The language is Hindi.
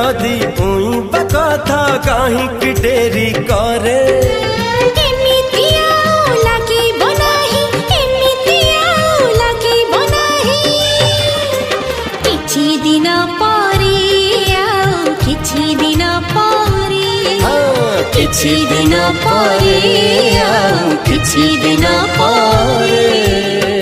जदि उई बकथा कहीं कि डेरी करे किछि दिन परे किछि दिन परे।